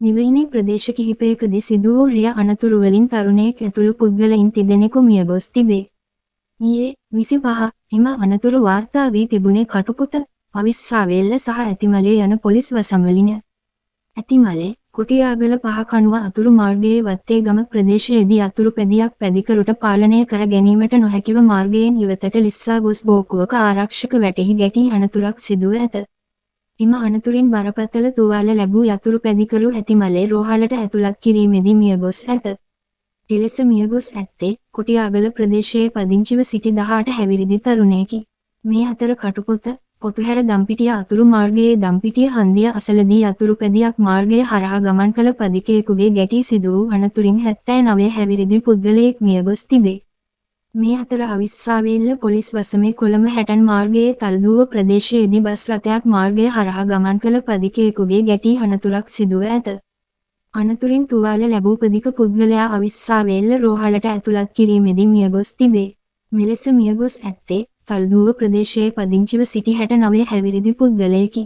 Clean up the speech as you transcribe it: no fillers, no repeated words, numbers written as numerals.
නිවෙයිනේ ප්‍රදේශ කිහිපයකදී සිදු වූ රිය අනතුරු වලින් තරුණයෙක් ඇතුළු පුද්ගලයින් තිදෙනෙකු මියගොස් තිබේ. ඊයේ 25 එම අනතුරු වාර්තා වී තිබුණේ කටුපොත, අවිස්සාවේල්ල සහ ඇතිමලේ යන පොලිස් වසම්වලින්. ඇතිමලේ, කුටියාගල පහකණුව අතුරු මාර්ගයේ වත්තේගම ප්‍රදේශයේදී අතුරු පැදියක් පැදිකරුට පාලනය කර ගැනීමට නොහැකිව මාර්ගයෙන් ඉවතට ලිස්සා ගොස් බෝක්කුවක ආරක්ෂක වැටෙහි ගැටී අනතුරක් සිදුව ඇත. එම අනතුරින් බරපතල තුවාල ලැබූ යතුරු පැදිකරු ඇතිමලේ රෝහලට ඇතුළත් කිරීමේදී මියගොස් ඇත. එලෙස මියගොස් ඇත්තේ කුටියාගල ප්‍රදේශයේ පදිංචිව සිටි 18 හැවිරිදි තරුණයෙකි. මේ අතර කටුපොත, පොතුහැර දම්පිටිය අතුරු මාර්ගයේ දම්පිටිය හන්දිය අසලදී යතුරු පැදියක් මාර්ගය හරහා ගමන් කළ පදිකයෙකුගේ ගැටී සිදු වූ අනතුරින් 79 හැවිරිදි පුද්ගලයෙක් මියගොස් තිබේ. මේ අතර අවිස්සාවේල්ල පොලිස් වසමේ කොළඹ හැටන් මාර්ගයේ තල්දුව ප්‍රදේශයේදී බස් රථයක් මාර්ගය හරහා ගමන් කළ පදිකයෙකුගේ ගැටී අනතුරක් සිදුව ඇත. අනතුරින් තුවාල ලැබූ පදික පුද්ගලයා අවිස්සාවේල්ල රෝහලට ඇතුළත් කිරීමේදී මියගොස් තිබේ. මෙලෙස මියගොස් ඇත්තේ තල්දුව ප්‍රදේශයේ පදිංචිව සිටි 69 හැවිරිදි පුද්ගලයෙකි.